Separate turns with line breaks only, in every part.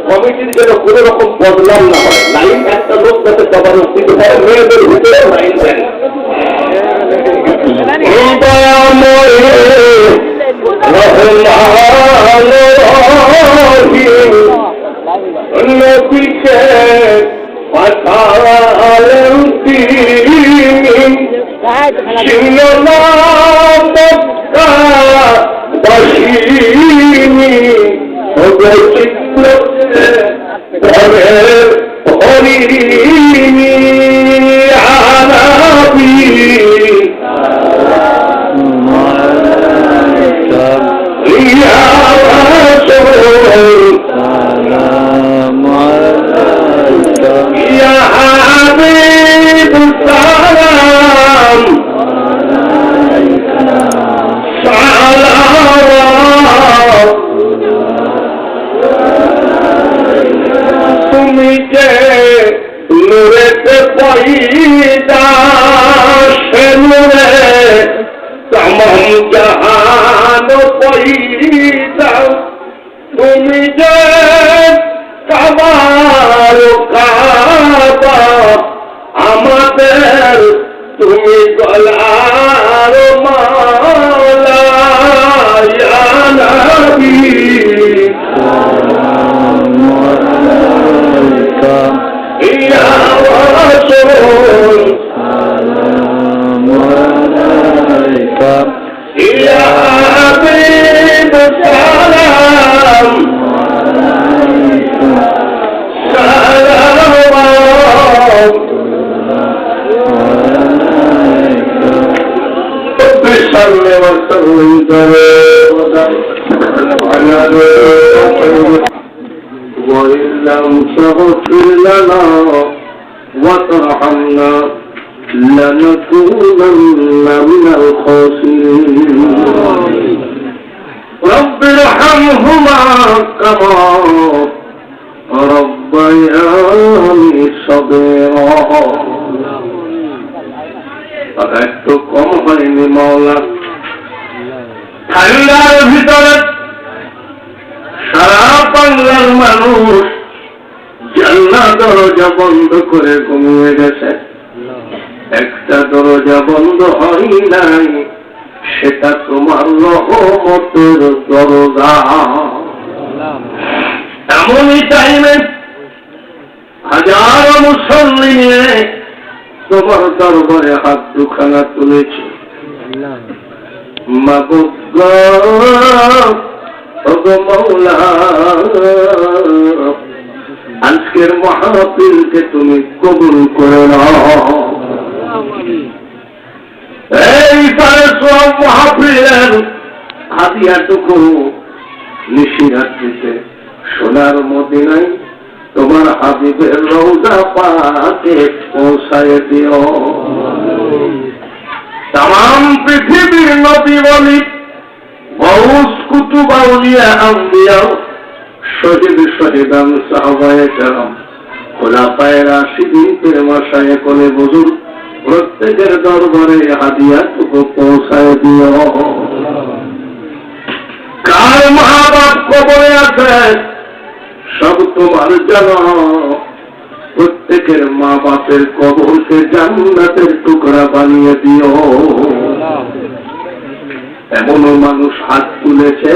কমিটির যেন কোন রকম বদলাম না হয়, লাইন একটা লোক যাতে সবার উপস্থিত হয়, মেয়েদের ভিতরে লাইন দেন। নবীকে পাঠালেন তিনি বাসিনী চিত্র হরিণী আনাবি তুমি যে নূরেতে পয়দা সে নূরে তমাম জাহান পয়দা, তুমি যে কাবার কাবা আমাদের, তুমি গলার মালা ইয়া নবী ইয়া রাসূল ইয়া হাবিব সালাম সালাম বিসমিল্লাহি ওয়া সাল্লাল্লাহু وإن لم تغفر لنا وترحمنا لنكونن من الخاسرين رب ارحمهما كما ربياني صغيرا একটু কম হয়নি মাওলা, ঠান্ডার ভিতরে সারা বাংলার মানুষ জান্নাত দরজা বন্ধ করে ঘুমিয়ে গেছে, একটা দরজা বন্ধ হয় নাই, সেটা তোমার রহমতের দরজা। এমনই টাইমে হাজার মুসল্লি নিয়ে তোমার দরবারে হাত দুখানা তুলেছে, মাবুদ মৌলা আজকের মাহফিলকে তুমি কবুল করে নাও। এই সব মাহফিলের হাদিয়াটুকু নিশিরাত্রিতে সোনার মদিনায় তোমার হাবিবের রওজা পাকে পৌঁছায় দিও। তাম পৃথিবীর নবী বলি গৌস কুতুব আউলিয়া আম্বিয়া শহীদ শহীদান সাহাবায়ে কেরাম খোলাফায়ে রাশিদিন পেরমাশায়ে কোলে বুজুর্গ প্রত্যেকের দরবারে হাদিয়াটুকু পৌঁছায় দিও। কার মা বাপ কবরে আছে সব তোমার জানো, প্রত্যেকের মা বাপের কবরকে জান্নাতের টুকরা বানিয়ে দিও। এমনও মানুষ হাত তুলেছে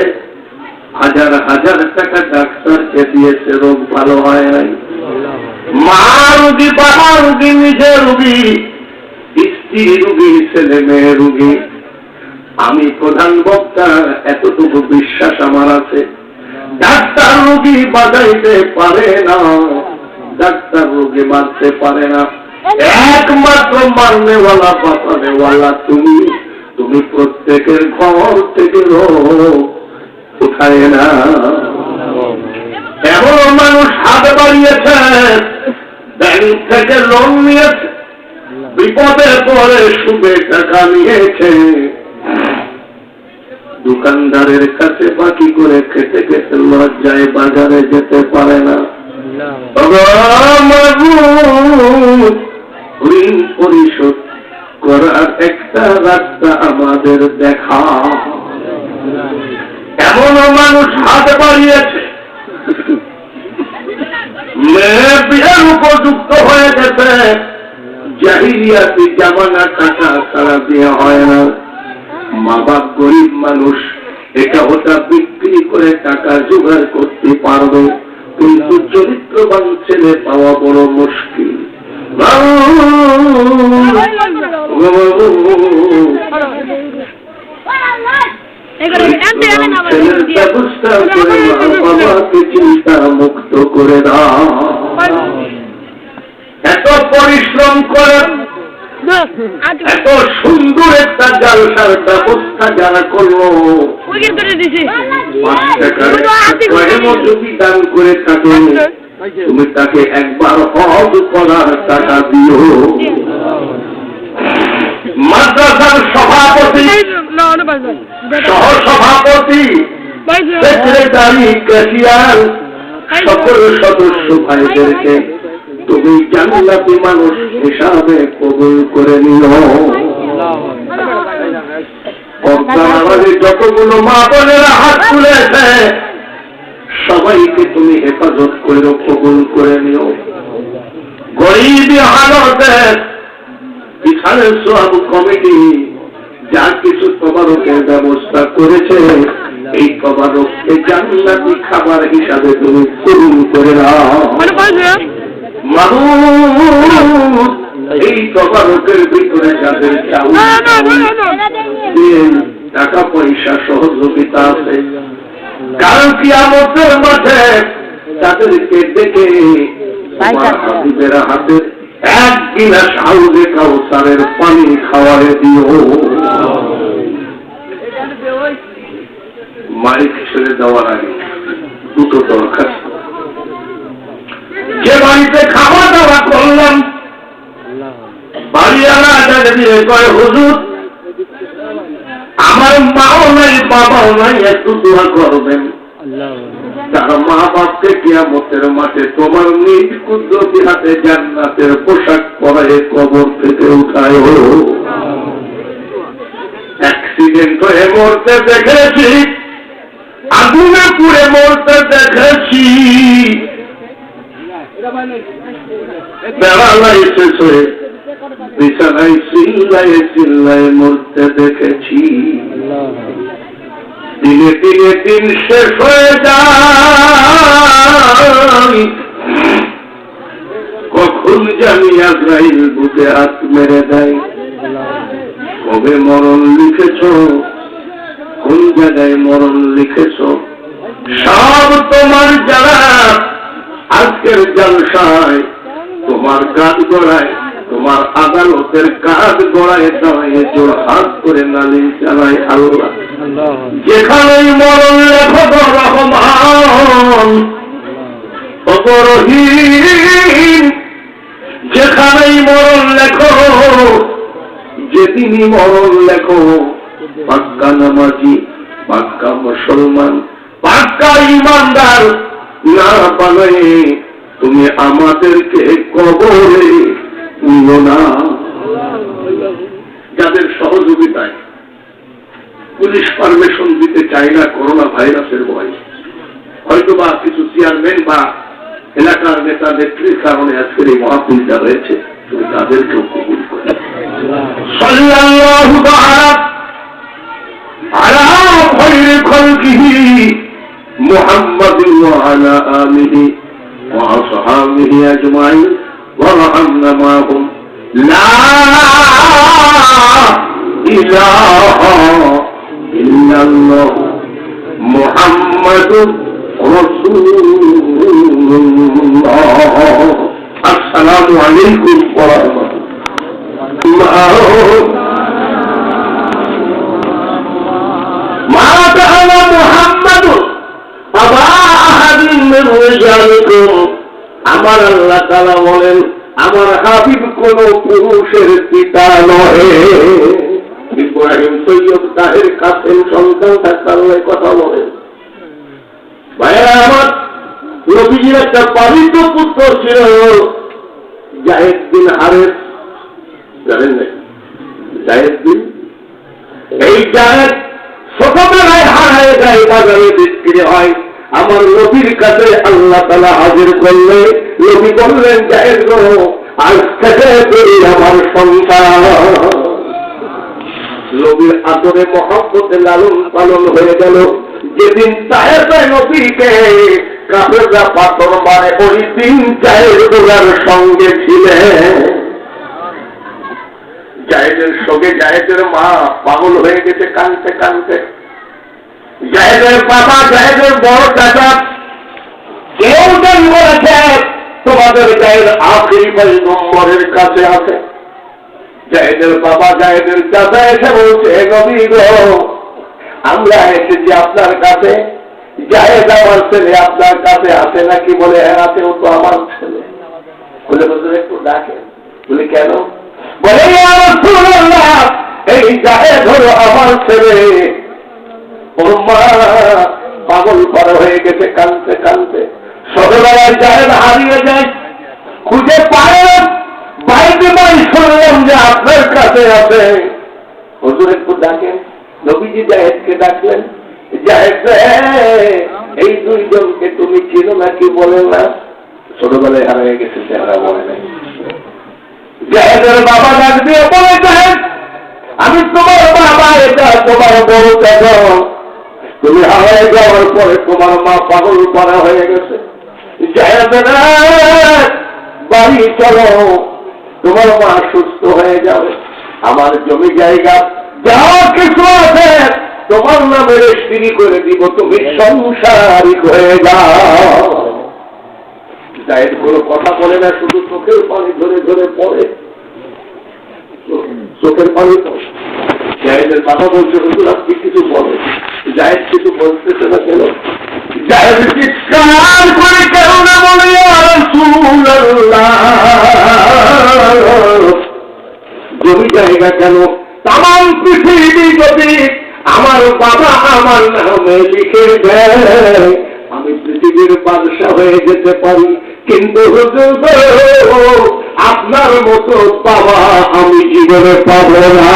হাজার হাজার টাকা ডাক্তারকে দিয়েছে, রোগ ভালো হয় নাই, মা রুগী বাবা রুগী নিজে রুগী স্ত্রী রুগী ছেলে মেয়ে রুগী। আমি প্রধান বক্তা এতটুকু বিশ্বাস আমার আছে, ডাক্তার রুগী বাজাইতে পারে না, ডাক্তার রুগী মারতে পারে না, একমাত্র মারনেওয়ালা বাঁচানেওয়ালা তুমি। তুমি প্রত্যেকের ঘর থেকে রোগ উঠায় না। এমন মানুষ হাতে বাড়িয়েছে, ব্যাংক থেকে লোন নিয়েছে, বিপদে পরে সুদে টাকা নিয়েছে, দোকানদারের কাছে বাকি করে খেতে খেতে লজ্জায় বাজারে যেতে পারে না। ঋণ পরিশোধ করার একটা রাস্তা আমাদের দেখা। এমনও মানুষ হাত বাড়িয়েছে, মেয়ে বিয়ের উপযুক্ত হয়ে গেছে, জাহিলিয়াতি জামানা টাকা ছাড়া বিয়ে হয় না। মা বাপ গরিব মানুষ, এটা ওটা বিক্রি করে টাকা জোগাড় করতে পারবে, কিন্তু চরিত্রবান ছেলে পাওয়া বড় মুশকিল। ছেলের ব্যবস্থা করে মা বাবাকে চিন্তা মুক্ত করে দাও। এত পরিশ্রম করে এত সুন্দর একটা জালসার ব্যবস্থা যারা করলো, যদি দান করে থাকে তুমি তাকে একবার হজ করার টাকা দিও। মাদ্রাসার সভাপতি, সহসভাপতি, সেক্রেটারি, ক্যাশিয়ার সকল সদস্য ভাইদেরকে তুমি জান্নাতি মানুষ হিসাবে কবুল করে নিও। যতগুলো মা বোনেরা হাত তুলেছে সবাইকে তুমি হেফাজত করে কবুল করে নিও। গরিবী হালতে বিশালের সব কমিটি যা কিছু তবারকের ব্যবস্থা করেছে, এই তবারককে জান্নাতি খাবার হিসাবে তুমি কবুল করে নাও। এই তবারকের ভিতরে যাদের টাকা পয়সা সহযোগিতা আছে, কারণ কিয়ামতের মাঠে তাদেরকে দেখে হাবিবের হাতে এক গিলাস হাউজে কাউসারের পানি খাওয়ারে দিও। মাইক ছেড়ে দেওয়ার আগে দুটো দরকার। যে বাড়িতে খাওয়া দাওয়া করলাম, বাড়িওয়ালা আজাদ দিয়ে কয়, হুজুর আমার মাও নাই বাবাও নাই, একটু দোয়া করবেন। তার মা বাপকে কিয়ামতের মাঠে তোমার নিজ কুদরতি হাতে জান্নাতের পোশাক পরায় কবর থেকে উঠায়। অ্যাক্সিডেন্ট হয়ে মরতে দেখেছি, আগুনে পুড়ে মরতে দেখেছি, প্যারালাইসিস হয়ে বিছানায় চিল্লায় চিল্লায় মরতে দেখেছি। দিনে দিনে দিন শেষ হয়ে যায়, কখন জানি আজরাইল বুকে হাত মেরে দেয়। কবে মরণ লিখেছ, কোন জায়গায় মরণ লিখেছ, সব তোমার যারা আজকের জলসায় তোমার কাজ গড়ায়, তোমার আদালতের কাজ গড়ায় দাঁড়িয়ে জোর হাত করে নালিশ জানায় আল্লাহ। যেখানেই মরণ লেখো রহমান রহিম, যেখানেই মরণ লেখো, যেদিনই মরণ লেখো, পাক্কা নামাজি, পাক্কা মুসলমান, পাক্কা ইমানদার না বানায় তুমি আমাদেরকে কবরে নিও না। যাদের সহযোগিতায় পুলিশ পারমিশন দিতে চায় না করোনা ভাইরাসের ভয়, হয়তো বা কিছু চেয়ারম্যান বা এলাকার নেতা নেত্রীর কারণে আজকের এই মহাপুলটা রয়েছে, তুমি তাদেরকেও কবুল করে। সাল্লাল্লাহু তাআলা আলা খায়রি খালকিহি মুহাম্মাদিন ওয়া আলা আলিহি ওয়া আসহাবিহি আজমাইন ওয়ারহামনা মাহুম। লা ইলাহা ইল্লাল্লাহ মুহাম্মাদুর রাসূলুল্লাহ। আসসালামু আলাইকুম ওয়া রাহমাতুল্লাহ। মা কানা মুহাম্মাদুন আবা আহাদিন মিন রিজালিকুম, আমার আল্লাহ তাআলা বলেন আমার হাবিব কোন পুরুষের পিতা নয়। ইব্রাহিম সৈয়দ তাহের কাসেম সন্তান থাকার কথা বলেন। ভাইয়েরা আমার, নবীজির একটা পালিত পুত্র ছিল জায়েদ বিন হারেস, জানেন না? জায়েদ বিন, এই জায়েদ ছোটবেলায় হারায় যায়, বাজারে বিক্রি হয়। আমার নবীর কাছে আল্লাহ তাআলা হাজির করলে নবী বললেন, জায়েদ গো, আজ থেকে তুই আমার সন্তান। নবীর আদরে মহব্বতে লালন পালন হয়ে গেল। যেদিন জায়েদ নবীকে কাফেররা পাথর মারে, ওই দিন জায়েদ ওনার সঙ্গে ছিলেন। জায়েদের সঙ্গে জায়েদের মা পাগল হয়ে গেছে কাঁদতে কাঁদতে। জায়েদের বাবা, জায়েদের বড় চাচা কেউ যেন বলেছে তোমাদের জায়েদ আখেরি নম্বরের কাছে আছে। জায়েদের বাবা, জায়েদের চাচা এসে বলছে, নবী গো, আমরা এসেছি আপনার কাছে। জায়েদ আমার ছেলে আপনার কাছে আছে নাকি? বলে হ্যাঁ আছে, ও তো আমার ছেলে। বলে বলতে একটু ডাকে। বলে কেন? বলে এই জায়েদ হলো আমার ছেলে, ওর মা পাগল করা হয়ে গেছে কাঁদতে কাঁদতে। ছোটবেলায় জায়েদ হারিয়ে যায়, খুঁজে পায় না। বাইরে বাড়ি শুনলাম যে আপনার কাছে আছে, হুজুর একটু ডাকেন। নবীজি জায়েদকে ডাকলেন, জায়েদ এই দুইজনকে তুমি চিনো নাকি? বলে না, ছোটবেলায় হারিয়ে গেছে, চেহারা বলে নাই। জায়েদের বাবা ডাক দিয়ে বলে, জায়েদ আমি তোমার বাবা, এটা তোমার বড় চাচা। তুমি হারিয়ে যাওয়ার পরে তোমার মা পাগল করা হয়ে গেছে। জায়েদ বাড়ি চলো, তোমার মা সুস্থ হয়ে যাবে। আমার জমি জায়গা যা কিছু আছে তোমার নামে রেজিস্ট্রি করে দিব, তুমি সংসারিক হয়ে যাও। জায়েদ কোনো কথা বলে না, শুধু চোখের পানি ধরে ধরে পড়ে, চোখের পানি পড়ে। জায়েদের বাবা বলছে, হুজুর আপনি কিছু বলেন। জায়েদ কিছু বলতেছে না কেন? জায়েদ চিৎকার করে কেন না বলে, ইয়া রাসূলুল্লাহ, জমি জায়গা কেন? তাম পৃথিবী যদি আমার বাবা আমার নামে লিখে দেয়, আমি পৃথিবীর বাদশা হয়ে যেতে পারি, কিন্তু হুজুর আপনার মতো বাবা আমি জীবনে পাব না।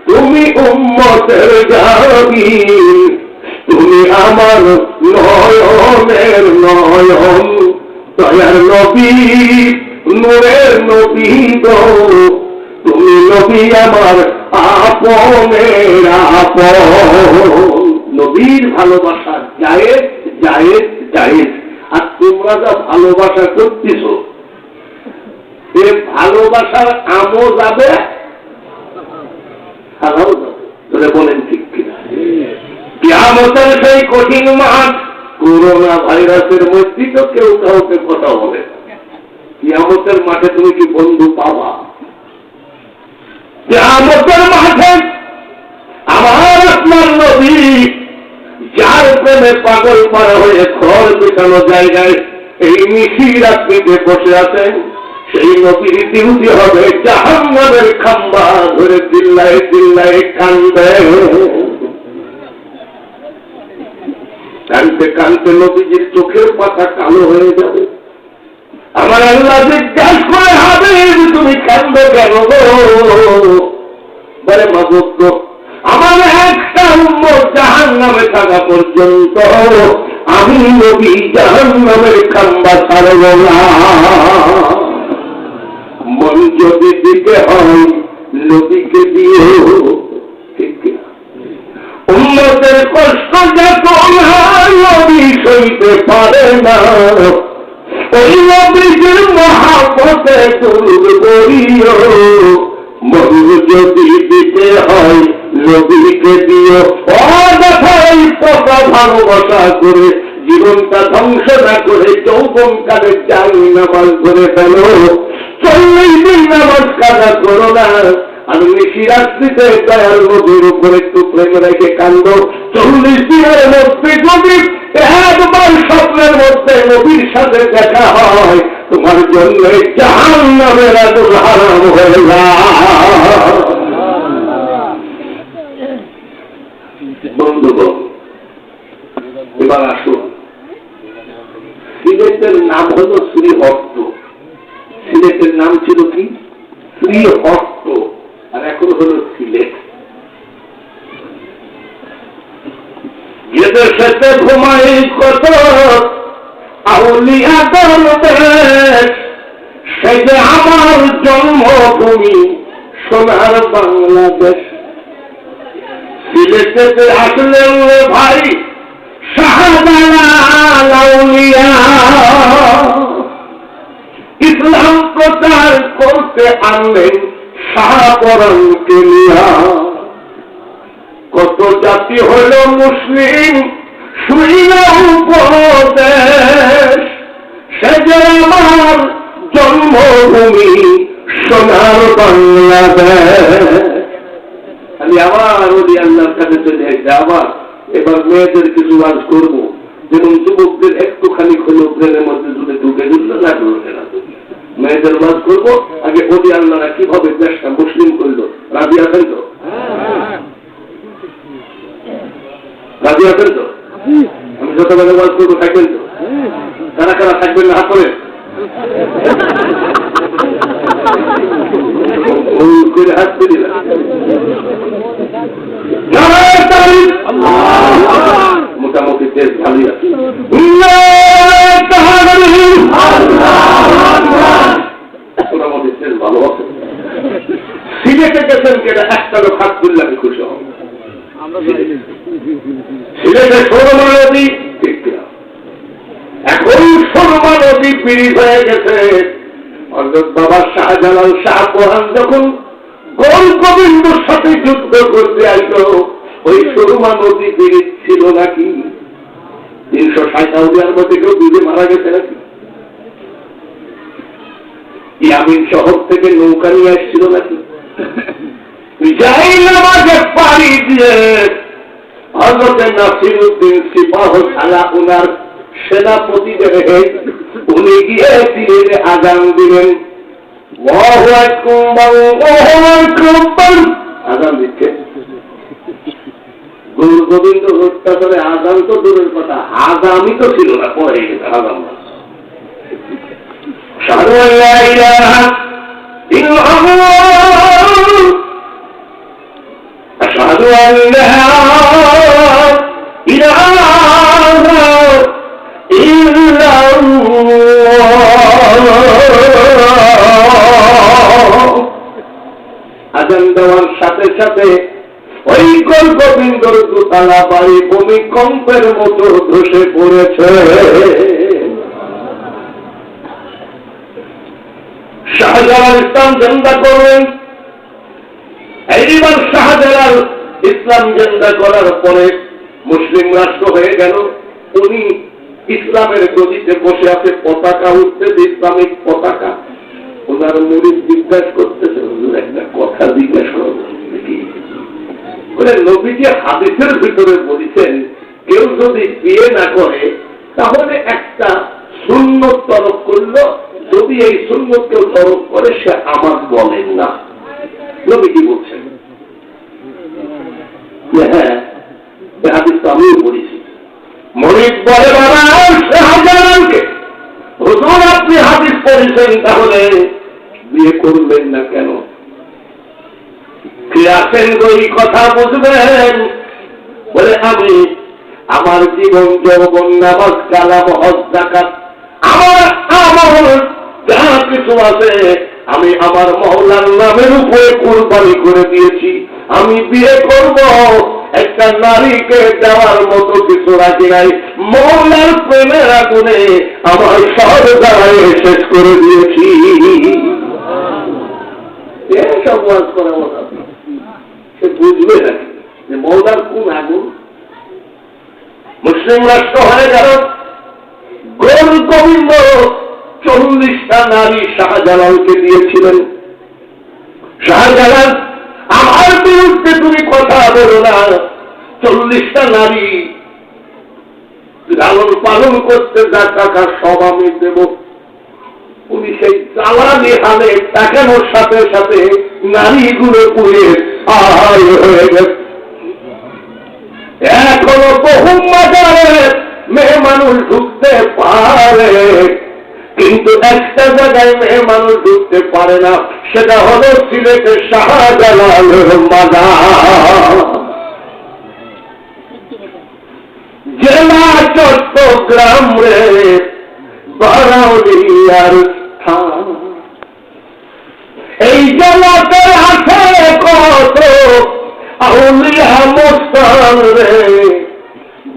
তুমি উম্মতের জামিন, তুমি আমার নয়নের নয়ন, দয়ার নবী নূরের নবী গো, তুমি নবী আমার আপনের আপন। নবীর ভালোবাসা জায়েদ জায়েদ জায়েদ। আর তোমরা যা ভালোবাসা করতেছ, এ ভালোবাসার আমও যাবে, হারাও যাবে। বলেন ঠিক কিনা? কিয়ামতের সেই কঠিন মাঠ, করোনা ভাইরাসের মধ্যে তো কেউ কাউকে কথা বলে না। কিয়ামতের মাঠে তুমি কি বন্ধু পাবা? কিয়ামতের মাঠে আমার আপনার নবী যার প্রেমে পাগল পারা হয়ে খড় পেটানো জায়গায় এই মিশি রাত্রিতে বসে আছেন, সেই নবীর ডিউটি হবে জাহান্নামের খাম্বা ধরে চিল্লায় চিল্লায় কান্দে। কানতে কানতে নবীজির চোখের পাতা কালো হয়ে যাবে। আমার আল্লাহ জিজ্ঞাসা করে, হাবিব তুমি কান্দো কেন গো? বলে মাবুদ, আমার একটা উম্মত জাহান্নামে থাকা পর্যন্ত আমি নবী জাহান্নামের খাম্বা ছাড়ব না। মন যদি দিতে হয় নবীকে দিও, ঠিক উম্মতের কষ্ট যখন নবী সইতে পারে না, ওই নবীর মহাব্বতে দুরূদ পড়িও। মন যদি দিতে হয় নবীকে দিও, অযথাই পোকা ভালোবাসা করে জীবনটা ধ্বংস না করে যৌবনকালে চাই নামাজ ধরে ফেলো, 40 দিন নামাজ কাজা করো না। আর মিশি রাত্রিতে দয়াল নবীর উপরে একটু প্রেম রেখে কান্দ। 40 দিনের মধ্যে যদি একবার স্বপ্নের মধ্যে নবীর সাথে দেখা হয়, তোমার জন্য জাহান্নামের আগুন হারাম হয়ে যায়। বন্ধুগণ, এবার আসুন, সিলেটের নাম হল শ্রীহট্ট। সিলেটের নাম ছিল কি? শ্রীহট্ট, আর এখন হল সিলেট। এদের সাথে ঘুমাই কত আউলিয়া দরবেশ, সে যে আমার জন্মভূমি সোনার বাংলাদেশ। সিলেটেতে আসলেন ভাই শাহজালাল আউলিয়া, ইসলাম প্রচার করতে আনলেন শাহপরানকে নিয়া। কত জাতি হল মুসলিম শুইল উপদেশ, সে যে আমার জন্মভূমি সোনার বাংলাদেশ। আমি আবার ওদি আল্লাহর কাছে চলে আসছে। আবার এবার মেয়েদের কিছু ওয়াজ করবো, যেমন যুবকদের একটুখানি হলো ব্রেনের মধ্যে যদি ঢুকে দিল না ঢুকে না, মেয়েদের ওয়াজ করবো। আগে ওদি আল্লাহরা কিভাবে দেশটা মুসলিম করলো, রাজি আছেন তো? রাজি আছেন তো? আমি যতবেলা ওয়াজ করবো থাকবেন তো? কারা কারা থাকবেন না হাত করে? করে হাত করি না। মোটামুটি দেশ ভালোই আছে। মোটামুটি দেশ ভালো আছে। সিলেটে গেছেন কেটা একটা লোক হাত করলে আমি খুশি হব। সিলেটে সরমা নদী, এখন সরমা নদী পিড়ি হয়ে গেছে। হযরত বাবা শাহজালাল শাহপরান যখন গোল গোবিন্দর সাথে যুদ্ধ করতে আসলো, ওই সরমা নদী পিড়ি ছিল নাকি? 360 আউলিয়ার মধ্যে কেউ ডুবে মারা গেছে নাকি? ইয়ামিন শহর থেকে নৌকা নিয়ে আসছিল নাকি? যাই নামাজে পাড়ি দিয়ে হযরত নাসিরউদ্দিন সিপাহ সালা উনার সেনাপতিদের উনি গিয়ে তীরে আজান দিলেন। আল্লাহু আকবার, আল্লাহু আকবার আজান দিচ্ছে। গুরু গোবিন্দ হত্যা করে আজান তো দূরের কথা, আজানই তো ছিল না, পরে গেছে আজান। আশহাদু আল্লা ইলাহা ইল্লাল্লাহ, আশহাদু আল্লা ইলাহা আজান দেওয়ার সাথে সাথে ওই গোল গোবিন্দর দোতলা বাড়ি ভূমিকম্পের মতো ধসে পড়েছে। শাহজালাল ইসলাম জিন্দা করলেন। এইবার শাহজালাল ইসলাম জিন্দা করার পরে মুসলিম রাষ্ট্র হয়ে গেল। উনি ইসলামের গদিতে বসে আছে, পতাকা উঠতেছে, ইসলামিক পতাকা। ওনার মুরিদ জিজ্ঞাসা করতেছে, হুজুর একটা কথা জিজ্ঞাসা করবেন কি? বলে নবীজি হাদিসের ভিতরে বলেছেন, কেউ যদি বিয়ে না করে তাহলে একটা সুন্নত তরক করলো, যদি এই সুন্নত কেউ তরক করে সে আমার বলেন না। নবীজি বলছেন, হ্যাঁ হাদিস তো আমিও বলেছি। মুরিদ বলে, বাবা শাহজালালকে হুজুর আপনি হাদিস পড়েছেন, তাহলে বিয়ে করবেন না কেন? কে আছেন ওই কথা বুঝবেন? বলে আমি আমার জীবন যৌবন নামাজ কালাম হজ যাকাত আমার আমল যা কিছু আছে আমি আমার মওলার নামের উপরে কুরবানি করে দিয়েছি। আমি বিয়ে করব, একটা নারীকে দেওয়ার মতো কিছু রাখি নাই। মওলার প্রেমের আগুনে আমার সব জ্বালায় শেষ করে দিয়েছি। এসব ওয়াজ করা কথা সে বুঝবে না যে মওলার কোন আগুন। মুসলিম রাষ্ট্র হয়ে গেল। গোল গোবিন্দ 40টা নারী শাহজালালকে দিয়েছিলেন। শাহজালাল, আমার বিরুদ্ধে তুমি কথা বলো না। 40টা নারী লালন পালন করতে যা টাকা সব আমি দেব। উনি সেই জ্বালানি হালে টাকানোর সাথে সাথে নারীগুলো পুড়ে ছাই হয়ে গেছে। এখনো বহু মাজারে মেয়ে মানুষ ঢুকতে পারে, কিন্তু একটা জায়গায় মেয়ে মানুষ ঢুকতে পারে না, সেটা হলো সিলেটের শাহজালালের মাজার। জেলা চট্টগ্রাম রে বারাউলিয়ার স্থান, এই জেলাতে আছে কত আউলিয়া মুস্তান রে।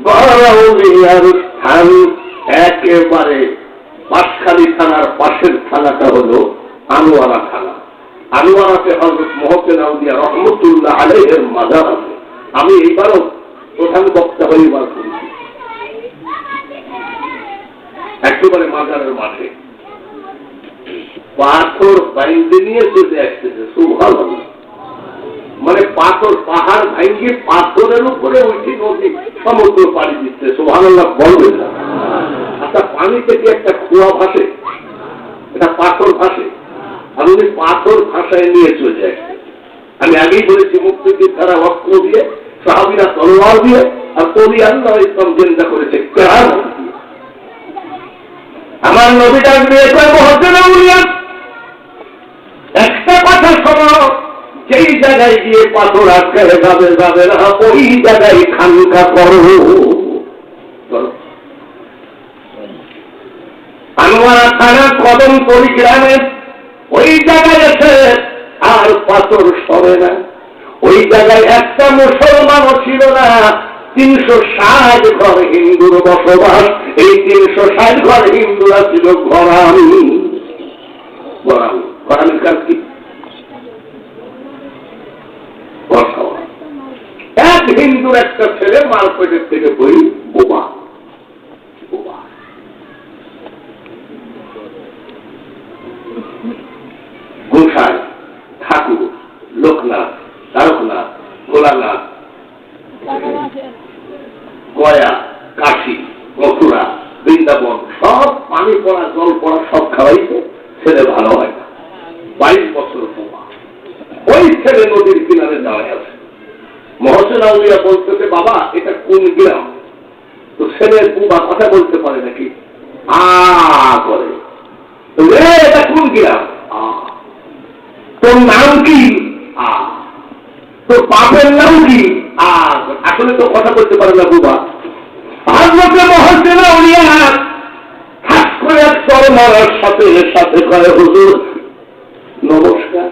বারাউলিয়ার স্থান একেবারে বাঁশখালী থানার পাশের থানাটা হলো আনোয়ারা থানা। আনোয়ারাতে হযরত মুহসিন আউলিয়া রহমতুল্লাহ আলাইহির মাজার আছে। আমি এইবারও প্রধান বক্তা হয়ে এবার করেছি একেবারে মাজারের মাঠে। পাথর বাইন্দে নিয়ে চলে আসতেছে, সুবহানাল্লাহ। মানে পাথর পাহাড় ভাঙিয়ে পাথরের উপরে উঠে নদী সমুদ্র পাড়ি দিচ্ছে, সুবহানাল্লাহ বলবেন না। আচ্ছা, পানি থেকে একটা কুয়া ভাসে, এটা পাথর ভাসে, আর উনি পাথর ভাষায় নিয়ে চলে আসছে। আমি আগেই বলেছি, মুক্তিযোদ্ধারা অস্ত্র দিয়ে, সাহাবীরা তলোয়ার দিয়ে, আর কবি আল্লাহ ইসলাম জিন্দা করেছে কেরামত দিয়ে। আমার নবী ডাক দিয়ে মুহসিন আউলিয়া, একটা কথা শোনো, যেই জায়গায় গিয়ে পাথর আটকায় যাবে না, ওই জায়গায় খানকা করো। আনোয়ারা থানা কদমতলী গ্রামে ওই জায়গায় এসে আর পাথর সরে না। ওই জায়গায় একটা মুসলমানও ছিল না। 360 ঘর হিন্দুর বসবাস। এই 360 ঘর হিন্দুরা ছিল ঘরামি। ঘরামির কাজ কি? এক হিন্দুর একটা ছেলে মার্কেটের থেকে বই বোবা। গোসাই, ঠাকুর, লোকনাথ, তারকনাথ, ভোলানাথ, গয়া, কাশী, মথুরা, বৃন্দাবন সব পানি পড়া জল পড়া সব খাওয়াইছে, ছেলে ভালো হয় না। 22 বছর বোবা। ওই ছেলে নদীর কিনারে দাঁড়ায় আছে। মুহসিন আউলিয়া বলতেছে, বাবা এটা কোন গ্রাম? তো ছেলের বুবা কথা বলতে পারে নাকি, করে, এটা কোন গ্রাম? তোর নাম কি? তোর বাপের নাম কি? আসলে তো কথা বলতে পারে না বুবা। হযরত মুহসিন আউলিয়া ঠাস করে এক চর মারার সাথে সাথে করে, হুজুর নমস্কার।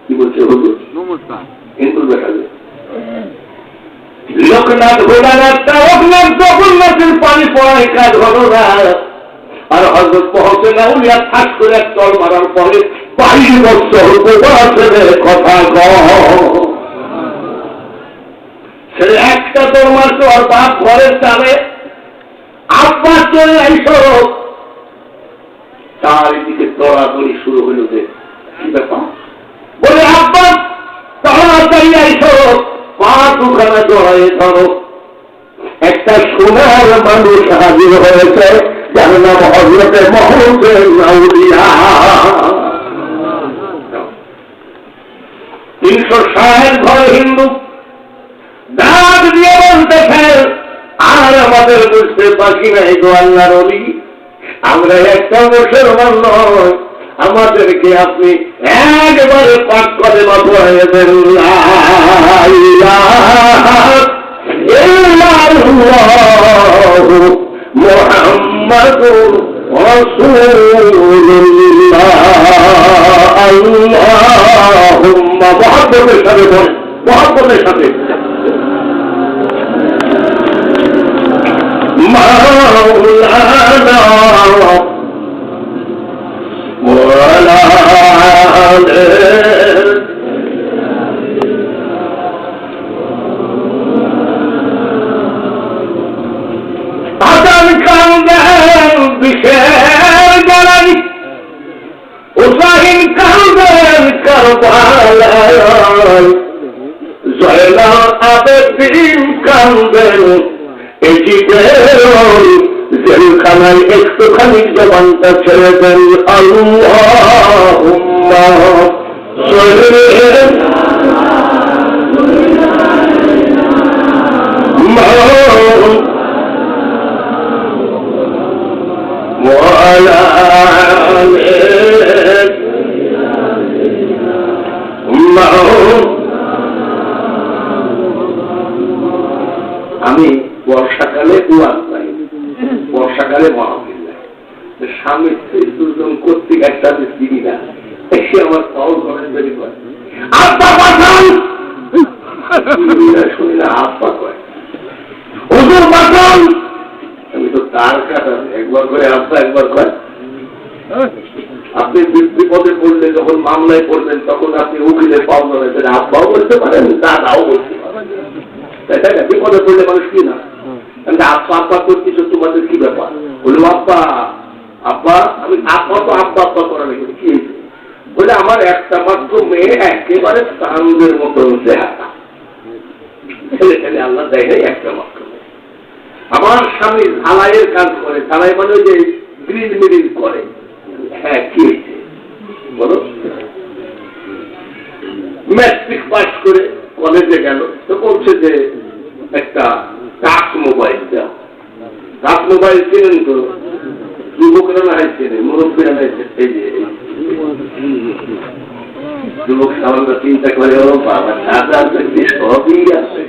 কি বলছে হুজুর? নমস্কার। হিন্দুর দেখা যায় লোকনাথ, ভোলানাথ, তারকনাথ, জগন্নাথের পানি পড়ায় কাজ হলো না। আর হযরত মুহসিন আউলিয়া ঠাস করে এক চর মারার পরে 22 বছর বোবার কথা ছেলে একটা তোর মারতো, আর বাপ ঘরের চালে আব্বা চলে আইসো। চারিদিকে দৌড়াদৌড়ি শুরু হইল যে কি ব্যাপার, বলে আব্বা তাড়াতাড়ি আইসো, পা দুখানা জড়াই ধরো। একটা সোনার মানুষ হাজির হয়েছে, যার নাম হযরত মুহসিন আউলিয়া। 360 ঘর হিন্দু ডাক দিয়ে বলতেছেন, আর আমাদের বুঝতে বাকি নাই গো আল্লাহর ওলি, আমরা একটা মুসলমান নয়, আমাদেরকে আপনি একবারে পাক করে পড়িয়ে দেন, লা ইলাহা ইল্লাল্লাহু মুহাম্মাদুর রাসূলুল্লাহ। আল্লাহুম্মা, মুহাব্বতের সাথে বলেন, মুহাব্বতের সাথে, মাওলানা ওয়ালা আলিহি। আজান কান্দেন বিশের গলাই, হুসাইন কান্দেন কারবালায়, জয়নাল আবেদিন কান্দেন জেলখানায় একটুখানি জবানটা ছেড়ে দেন, আল্লাহুম্মা সাল্লি ওয়ালা আমি বর্ষাকালে ওয়াজ নাই, বর্ষাকালে মাহফিল নাই, স্বামী স্ত্রী দুজন কর্তৃক একটা চিনি না, এসে আমার পাও ঘরে তৈরি করে আব্বা পাঠান, শুনি না আব্বা কয় হুজুর পাঠান, আমি তো তার কাটা একবার করে আব্বা একবার কয়। আপনি বিপদে পড়লে যখন মামলায় পড়বেন তখন আপনি উকিলের পাও ধরেছেন, আব্বাও বলতে পারেন দাদাও বলতে পারেন, তাই না? বিপদে পড়লে মানুষ কি না আব্বা আব্বা করছিস, তোমাদের কি ব্যাপার? বললো আব্বা আব্বা, আমি আব্বা তো আব্বা আব্বা করা লেগে কি হয়েছে? বলে আমার একটা মাত্র মেয়ে, একেবারে চাঁদের মতো চেহারা, ছেলে ছেলে আল্লাহ দেয় নাই, একটা মাত্র মেয়ে। আমার স্বামী ঝালাইয়ের কাজ করে, ঝালাই মানে যে গ্রিল মিরিল করে। হ্যাঁ কি হয়েছে বলো? ম্যাট্রিক পাস করে কলেজে গেল, তো বলছে যে একটা টাচ মোবাইল দাও। টাচ মোবাইল চেনেন তো? যুবকরা না হয় চেনে, মুরব্বীরা না এই যে যুবক সামান্য চিন্তা করে, ও বাবা দাদা সবই আছে,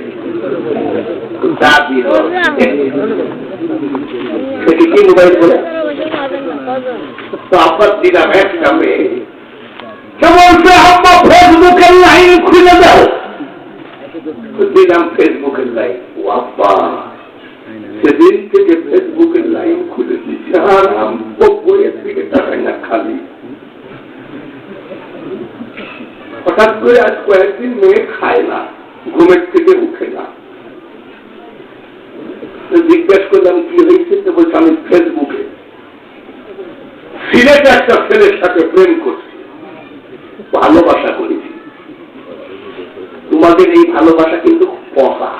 দাদি কি মোবাইল বলে? তো আপনার দিলাম একটা মেয়ে, বলছে আব্বা ফেসবুকের লাইন খুলে দাও, দিলাম ফেসবুকের লাইন। ও আব্বা সেদিন থেকে ফেসবুকের লাইন খুলে দিচ্ছে, আর বইয়ের দিকে টাকাই না খালি। হঠাৎ করে আজ কয়েকদিন মেয়ে খায় না, ঘুমের থেকে উঠে না। জিজ্ঞাসা করলাম কি হয়েছে, তো বলছে আমি ফেসবুকে সিলেটে একটা ছেলের সাথে প্রেম করছি, ভালোবাসা করেছি। তোমাদের এই ভালোবাসা কিন্তু পচা,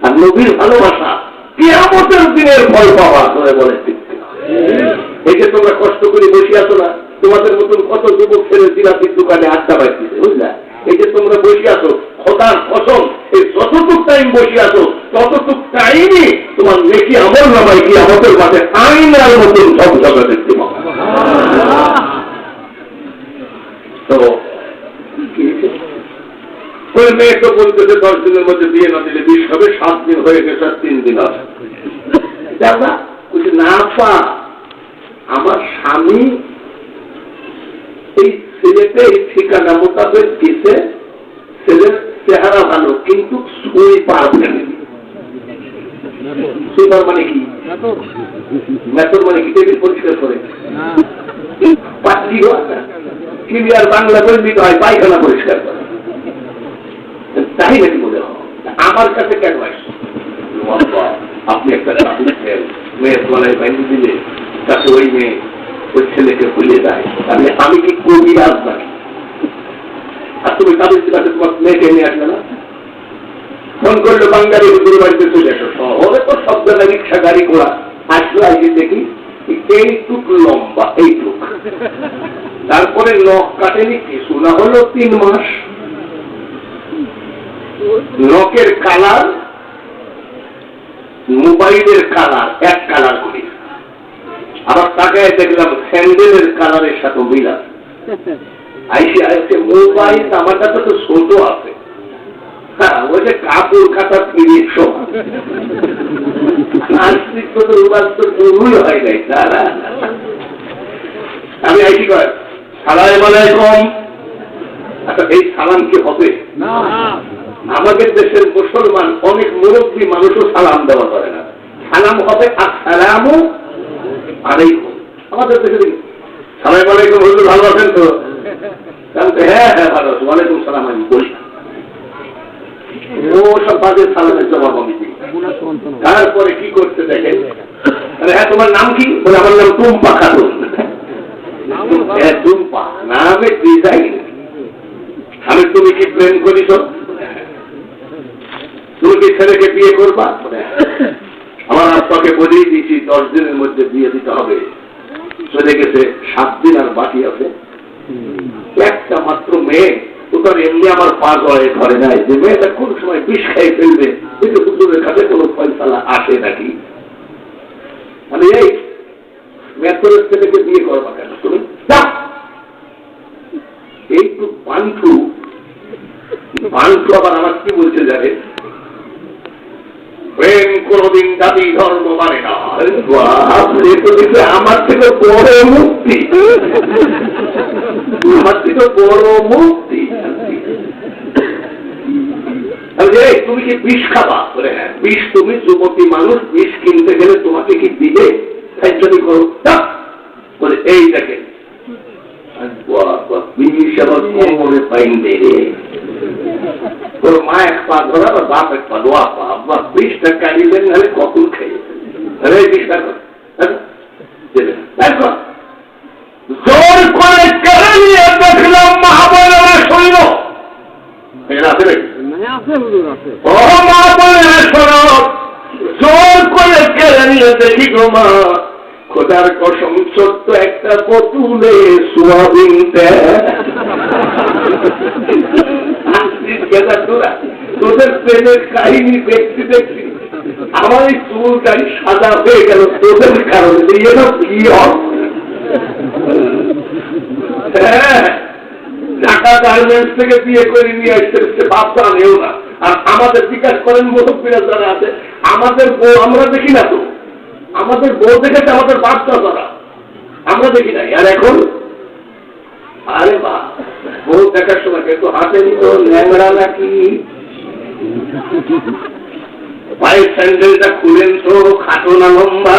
আর নবীর ভালোবাসা কিয়ামতের দিনের ফল পাওয়া ধরে বলে ঠিক। এই যে তোমরা কষ্ট করে বসে আছো না, তোমাদের মতন কত যুবক ছেলে জিলাপির দোকানে আড্ডা পাইতেছে, বুঝলা? এই যে তোমরা বসে আছো, খোদার কসম, এই যতটুক টাইম বসে আছো ততটুক টাইমই তোমার নেকি আমল নামায় কি আমাদের মাঝে আইনার মতন সব জগা দেখতে পাবো। তো ওই মেয়ে তো বলতেছে 10 দিনের মধ্যে বিয়ে না দিলে 20 হবে, 7 দিন হয়ে গেছে, 3 দিন আছে। না পা আমার স্বামী এই ছেলেতে এই ঠিকানা মোতাবেক দিতে, ছেলের চেহারা ভালো কিন্তু সুই পারবে না। সুইপার মানে কি? মেথর মানে কি? টেবিল পরিষ্কার করে, পাচ্ছি ক্লিয়ার বাংলা বলবি হয়, পায়খানা পরিষ্কার করে, তাই নাকি বলে আমার কাছে কেন আসছে? আপনি একটা মেয়ের গলায় বাইন্দে দিলে তাতে ওই মেয়ে ওই ছেলেকে ভুলে যায়, তাহলে আমি কি কবিরাজ নাকি? আর তুমি তাদের কাছে তোমার মেয়েকে নিয়ে আসবে না? ফোন করলে বাঙালি হুজুর বাড়িতে চলে আসো, শহরে তো সব জায়গায় রিক্সা গাড়ি ঘোড়া আসলে আগে দেখি এইটুক লম্বা, এইটুক, তারপরে নখ কাটেনি কিছু না হলো 3 মাস, নখের কালার মোবাইলের কালার এক কালার করি, আবার তাকায় দেখলাম স্যান্ডেলের কালারের সাথে মিলা আইসি আসছে। মোবাইল আমার কাছে তো ছোট আছে, হ্যাঁ ওই যে কাপড় কাটা ফিরিয়ে হয় নাই। আমি আইসি কয় সালাম আলাইকুম, আচ্ছা এই সালাম কি হবে? আমাদের দেশের মুসলমান অনেক মুরব্বী মানুষও সালাম দেওয়া করে না, সালাম হবে আসসালামু আলাইকুম। আমাদের দেশে সালাম আলাইকুম হুজুর ভালো আছেন তো? হ্যাঁ হ্যাঁ ভালো আছি, ওয়ালাইকুম সালাম আমি বলি। ও সব বাজে সালামের জবাব আমি দিই। তারপরে কি করতে দেখেন, হ্যাঁ তোমার নাম কি? বলে আমার নাম টুম্পা খাতুন। হ্যাঁ টুম্পা নামে ডিজাইন। আমি তুমি কি প্রেম করিস? তুমি কি ছেলেকে বিয়ে করবা? আমার আব্বাকে বলেই দিয়েছি 10 দিনের মধ্যে বিয়ে দিতে হবে। চলে গেছে 7 দিন আর বাকি আছে। একটা মাত্র মেয়ে, তো তার এমনি আমার পা গড়ে ঘরে নাই যে মেয়েটা কোন সময় বিষ খাই ফেলবে, কিন্তু হুজুরের কাছে কোনো ফয়সালা আসে নাকি? মানে এই মেয়ের ছেলেকে বিয়ে করবা কেন তুমি? এইটু পান্টু আবার আমার কি বলছে যাবে, প্রেম কোনদিন জাতি ধর্ম মানে না। আমার থেকে বড় মুক্তি, আমার থেকে বড় মুক্তি। তুমি কি বিষ খাবা? বলে হ্যাঁ। বিষ তুমি যুবতী মানুষ, বিষ কিনতে গেলে তোমাকে কি দিবে? যদি করো বলে এই দেখেন বিষ আবার কোমরে পাইন দেবে। তোর মা এক পা ধরা বা বাপ এক পা দোয়া পা, বা বিষটা কাড়িলেন নাহলে কখন খেয়ে বিষটা জোর করে কেড়ে নিয়ে দেখলাম মা বোনেরা শৈল। ও মা বোনেরা শোনো, জোর করে কেড়ে নিয়ে দেখি গো মা, খোদার কসম ছোট্ট একটা বোতলে সোয়াবিন তোদের প্রেমের কাহিনী দেখতে দেখছি আমার এই চুলটাই সাদা হয়ে গেল তোদের কারণে। কি ঢাকা গার্মেন্টস থেকে বিয়ে করে নিয়ে আসতে বাপটা নেও না। আর আমাদের বিকাশ করেন মুরব্বীরা যারা আছে, আমাদের বউ আমরা দেখি না তো, আমাদের বউ দেখেছে আমাদের বাপটা যারা, আমরা দেখি নাই। আর এখন আরে বা বউ দেখার সময় কিন্তু হাতে নিত ল্যাংড়া নাকি, পায়ের স্যান্ডেলটা খুলেন তো খাটো না লম্বা।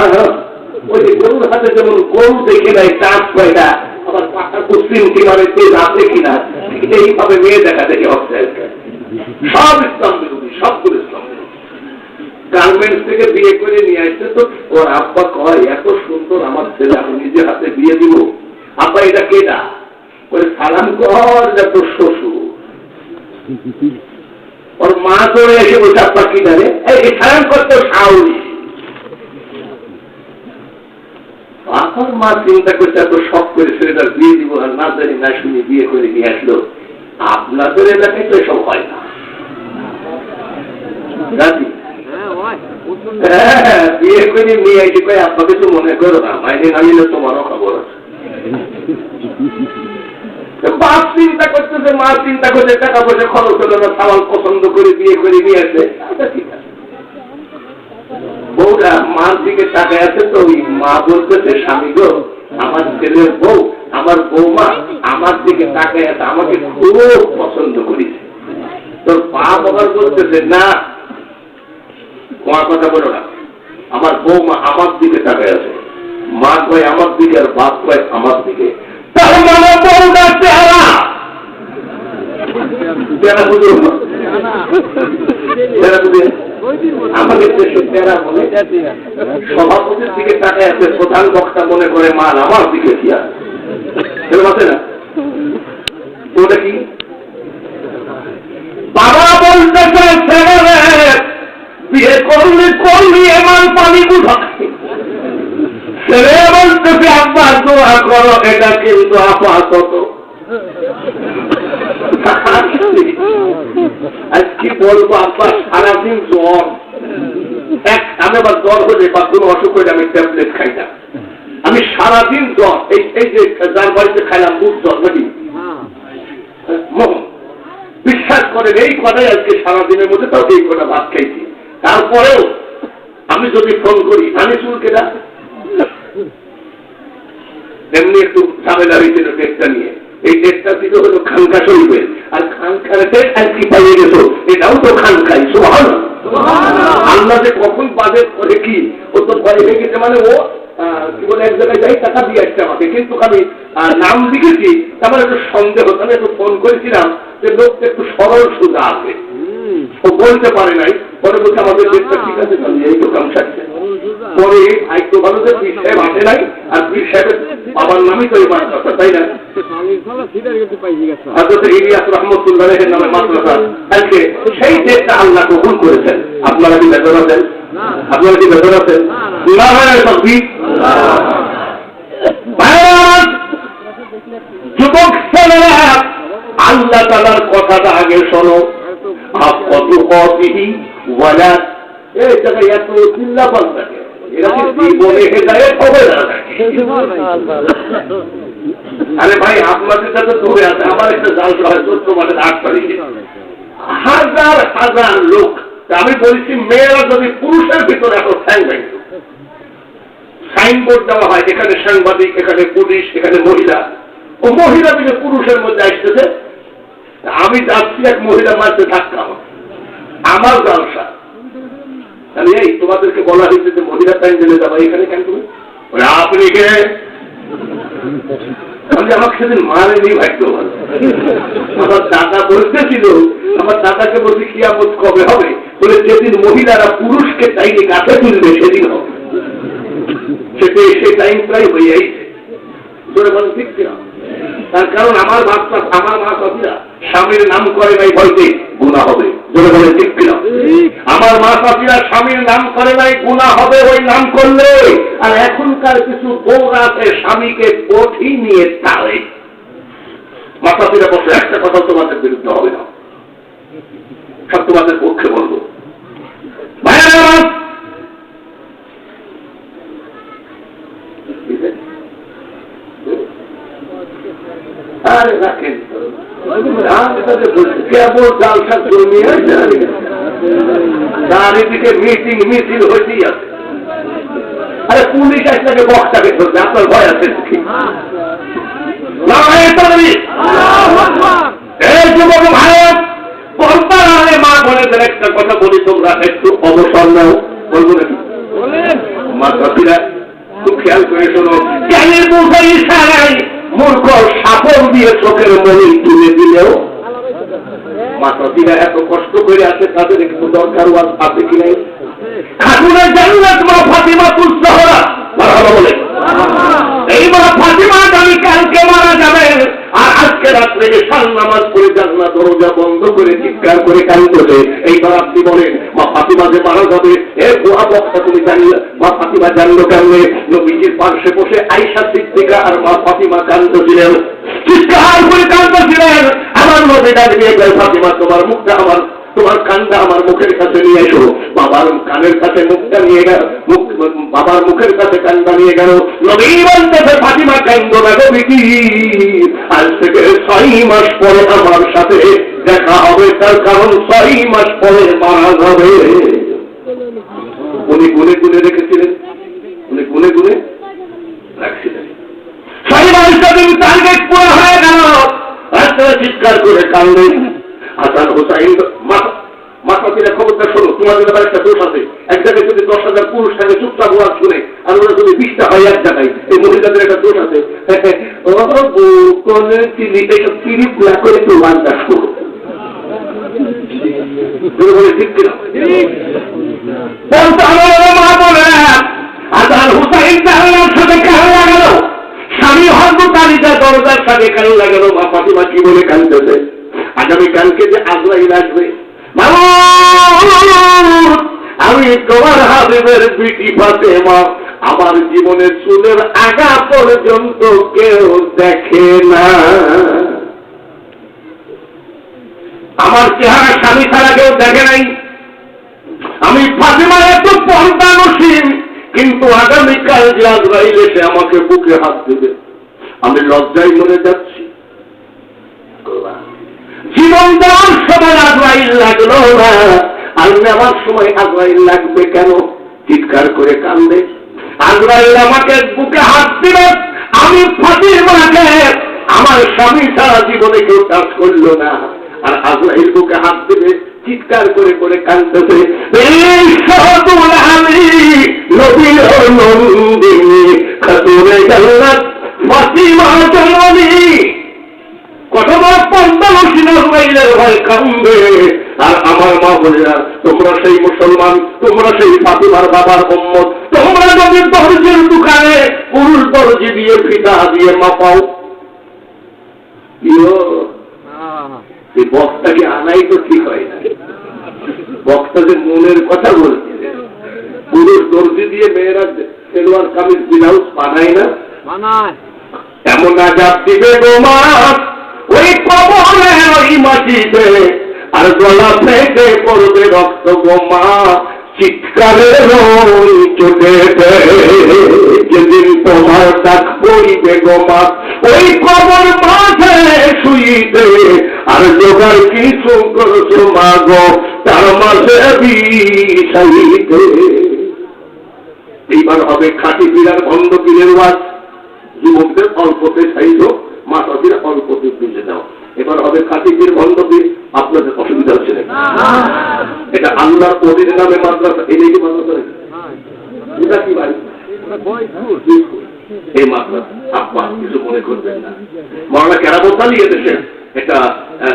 ওই যে গরুর হাতে যেমন গরু দেখে নাই চাঁদ পয়দা, আবার পাখা পশ্চিম কিনারে তেজ আছে কিনা, এইভাবে মেয়ে দেখা দেখে হচ্ছে। সব ইসলাম বিরোধী, সবগুলো ইসলাম বিরোধী। গার্মেন্টস থেকে বিয়ে করে নিয়ে আসছে তো ওর আব্বা কয় এত সুন্দর আমার ছেলে, আমি নিজের হাতে বিয়ে দিব। আব্বা এটা কেটা? ওই সালাম কর যা তোর শ্বশুর। ওর মা করে এসে বলছে আব্বা কি জানে এই সালাম করতে সাউরি। আমার মা চিন্তা করছে এত শখ করে ছেলেটার বিয়ে দিব আর না জানি না শুনে বিয়ে করে নিয়ে আসলো। আপনাদের এলাকায় তো এসব হয় না। বিয়ে করে নিয়ে আসি কই আপনাকে তো মনে করো না, মাইনে না নিলে তোমারও খবর আছে। বাপ চিন্তা করতেছে, মা চিন্তা করছে টাকা পয়সা খরচ হলো না, সামাল পছন্দ করে বিয়ে করে নিয়ে আসে। আচ্ছা ঠিক আছে। বউটা মার দিকে তাকায় আছে তো ওই মা বলতেছে স্বামী গো আমার ছেলের বউ, আমার বৌমা আমার দিকে তাকায় আছে, আমাকে খুব পছন্দ করেছে। তোর বাপ আবার বলতেছে না তোমার কথা বলো না, আমার বৌমা আমার দিকে তাকায় আছে। মা কয় আমার দিকে আর বাপ কয় আমার দিকে। তার মানে বউটা চেহারা আমাদের দেশের চেহারা বলে সভাপতির দিকে তাকায় আছে, প্রধান বক্তা মনে করে মান আমার দিকে কি আছে না। ওটা কি বাবা বলতেছে ছেলে বিয়ে করলি এমন পানি বুঝায়, ছেলে বলতেছে আব্বা দোয়া করো, এটা কিন্তু আপাতত। আজ কি বলবো আব্বা সারাদিন জ্বর, আমি আবার জ্বর হলে বা কোনো অসুখ হলে আমি ট্যাবলেট খাই না, আমি সারাদিন জ্বর। এই যে যার বাড়িতে খাইলাম বুঝ জ্বর নাকি বিশ্বাস করেন এই কথাই আজকে সারাদিনের মধ্যে তাও এই কথা ভাত খাইছি। তারপরেও আমি যদি ফোন করি আমি চুলকে না এমনি একটু ঝামেলা হয়েছিল ডেটটা নিয়ে। এই ডেটটা ছিল হলো খানকা শরীফের, আর খানকার ডেট আর কি পাইয়ে গেছো, এটাও তো খানকাই। সুবহানাল্লাহ। আল্লাহ যে কখন বাজেট করে কি ও তো ভয় হয়ে গেছে। মানে ও কি বলে এক জায়গায় যাই টাকা দিয়ে আসছে আমাকে, কিন্তু আমি নাম লিখেছি তারপরে একটু সন্দেহ, আমি একটু ফোন করেছিলাম যে লোকটা একটু সরল সোজা আছে, ও বলতে পারে নাই। পরে বলছে আমাদের ডেটটা ঠিক আছে, এই তো কাম সারছে। পরে ভাগ্য ভালো যে পীর সাহেব আসে নাই, আর পীর সাহেবের বাবার নামই তো এই মাদ্রাসা, তাই না? হযরত ইলিয়াস রাহমাতুল্লাহ আলাইহির নামে মাদ্রাসা। আজকে সেই ডেটটা আল্লাহ কবুল করেছেন। আপনারা কি বেতন দেন? আপনারা কি বেতন আছেন না ভাই সবই যুবক ছেলেরা আল্লাহ তাআলার কথাটা আগে শোনো। কত কতিহি ওয়ালা এই জায়গায় এত চিল্লাপান থাকে, এরা কি জীবনে হেদায়েত হবে না? আরে ভাই আপনাদের কাছে দূরে আছে, আমার একটা জাল হয় 14 মাসের 8 তারিখে হাজার হাজার লোক। আমি বলছি মেয়েরা যদি পুরুষের ভিতরে এখন সাইনবোর্ড দেওয়া হয়, এখানে সাংবাদিক, এখানে পুলিশ, এখানে মহিলা, ও মহিলা থেকে পুরুষের মধ্যে আসতেছে। আমি যাচ্ছি এক মহিলা মাঝে ধাক্কা আমার ব্যবসা। তাহলে এই তোমাদেরকে বলা হয়েছে যে মহিলা টাইম দিলে যাবো, এখানে কেন তুমি আপনি কে? আমাকে সেদিন মারেনি ভাগ্য ভালো। আমার দাদা বলতেছিল, আমার দাদাকে বলছি কিয়ামত কবে হবে? বলে যেদিন মহিলারা পুরুষকে টাইমে কাছে তুলবে সেদিন হবে। সেটা সে টাইম প্রায় হয়ে যাইছে। ঠিক কিনা? তার কারণ আমার বাচ্চা, আমার মা চাচিরা স্বামীর নাম করে নাই বলতে গুণা হবে। জোরে বলে ঠিক কিনা? আমার মা চাচিরা স্বামীর নাম করে নাই, গুণা হবে ওই নাম করলে। আর এখনকার কিছু বউরা আছে স্বামীকে বঠি নিয়ে তালে। মা চাচিরা বসে একটা কথা তোমাদের বিরুদ্ধে হবে না, সব তোমাদের পক্ষে বলবো। আরে রাখেন কেবল জালসা কর্মী চারিদিকে মিটিং মিছিল হয়েছেই আছে। আরে পুলিশ আসলে বক্তাকে ধরবে, আপনার ভয় আছে? এই যুবক ভারত পর্দারে মা বোনেদের একটা কথা বলি, তোমরা একটু অবসর নাও। বলবো নাকি? মা চাষিরা খুব খেয়াল করে শোনো। জ্ঞানের মুখের ইশারায় মূর্খ সাপর দিয়ে চোখের মনি তুলে দিলেও মা চাষিরা এত কষ্ট করে আছে, তাদের একটু দরকার আছে কি নাই? খাতুনের জান্নাত মা ফাতিমা তুসহরা ভালো বলে, এই মা ফাতিমা আমি কালকে মারা যাবেন, আর আজকে রাত্রে শাল নামাজ পড়ে জান্নাত দরজা বন্ধ করে চিৎকার করে কাঁদতেছে। এইবার আপনি বলেন মা ফাতিমা যে মারা যাবে, এ বুয়া বক্তা তুমি জানলে মা ফাতিমা জানলো কেমনে? নবীজির পার্শ্বে বসে আয়েশা সিদ্দিকা আর মা ফাতিমা কাঁদতেছিলেন, চিৎকার করে কাঁদতেছিলেন। আমার নবী ডাকবে, ফাতিমা তোমার মুখটা আমার, তোমার কানটা আমার মুখের কাছে নিয়ে এসো। বাবার কানের কাছে মুখটা নিয়ে গেল, বাবার মুখের কাছে কানটা নিয়ে গেল। নবী বলতেছে ফাতিমা কান্দো না গো বিটি, আজ থেকে 6 মাস পরে আমার সাথে দেখা হবে, তার কারণ 6 মাস পরে মারা যাবে। উনি গুনে গুনে রেখেছিলেন, উনি গুনে গুনে রাখছিলেন। 6 মাসটা কিন্তু টার্গেট পুরো হয়ে গেল। রাস্তায় চিৎকার করে কান্দে। হাসান হোসাইন মাসাতিরা খবরটা শোনো, তোমাদের ব্যাপারে একটা দোষ আছে। এক জায়গায় যদি 10,000 পুরুষ থাকে চুপচাপ ওয়াজ শুনে, আর ওরা যদি 20টা হয় এক জায়গায়, এই মহিলাদের একটা দোষ আছে। পিরিপ না করে একটু ওয়াজটা শোনো, ঠিক কিনা? মা বলে হাসান হুসাইন জাহান্নামের সাথে কান লাগালো, স্বামী হযরত আলীর দরজার সাথে কান লাগালো। মা ফাতিমা কি বলে কাঁদতেছে? আগামীকালকে যে আজরাইল আসবে, আমি তোমার হাবিবের বিটি ফাতেমা, আমার জীবনের চুলের আগা পর্যন্ত কেউ দেখে না, আমার চেহারা স্বামী ছাড়া কেউ দেখে নাই। আমি ফাতেমা এত পর্দানসীন, কিন্তু আগামীকাল যে আজরাইল এসে আমাকে বুকে হাত দেবে, আমি লজ্জায় মরে যাচ্ছি। জীবন দেওয়ার সময় আজরাইল লাগলো না, আর নেওয়ার সময় আজরাইল লাগবে কেন? চিৎকার করে কান্দে। আজরাইল আমাকে বুকে হাত দিবে, আমি ফাতিমাকে আমার স্বামী সারা জীবনে কেউ টাচ করলো না, আর আজরাইল বুকে হাত দিবে, চিৎকার করে করে কান্দতেছে। এই শহদুল আলী নবীর নন্দিনী খাতুনে জান্নাত ফাতিমা জননী, কত বড় পর্দানসীন হইলের ভয় কান্দে। আর আমার মা বোনেরা, তোমরা সেই মুসলমান, তোমরা সেই ফাতিমার বাবার উম্মত, তোমরা যদি দর্জির দোকানে পুরুষ দর্জি দিয়ে ফিতা দিয়ে মাপাও, এই বক্তাকে আনাই তো ঠিক হয় না। বক্তা যে মনের কথা বলছিলেন, দর্জি দিয়ে মেয়েরা সেলোয়ার কামিজ ব্লাউজ বানায় না, এমন আজাদ দিবে গোমা ওই কবরের ওই মাটিতে, আর গলা থেকে পড়বে রক্ত গোমা চিৎকারের ওই চোখেতে। যেদিন তোমার ডাক পড়িবে গোমা ওই কবর মাঠে শুইতে, আর জোগাড় কিছু করছো মাগো তার মাঝে বিষাইতে। এইবার হবে খাঁটি পীরার ভণ্ড পীরের ওয়াজ। যুবকদের অল্পতে সাইজ, মাতাদের অল্পতে বুঝে দাও। এবার হবে খাঁটি পীর ভণ্ড পীর। আপনাদের অসুবিধা হচ্ছে না? এটা আল্লাহর অধীন নামে মাদ্রাসা। এই কি মাদ্রাসা? এটা কি ভাই? এই মাদ্রাসা আপা কিছু মনে করবেন না। মৌলানা কেরামত আলী এদেশের এটা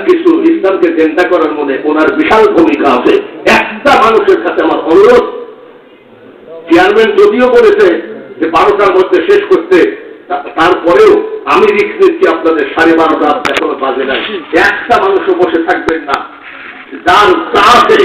কিছু ইসলামকে চিন্তা করার মধ্যে ওনার বিশাল ভূমিকা আছে। একটা মানুষের কাছে আমার অনুরোধ, চেয়ারম্যান যদিও বলেছে যে 12টার মধ্যে শেষ করতে, তারপরেও আমি রিস্ক নিচ্ছি আপনাদের 12:30 এখনো বাজে নাই। একটা মানুষও বসে থাকবেন না, যার চা আছে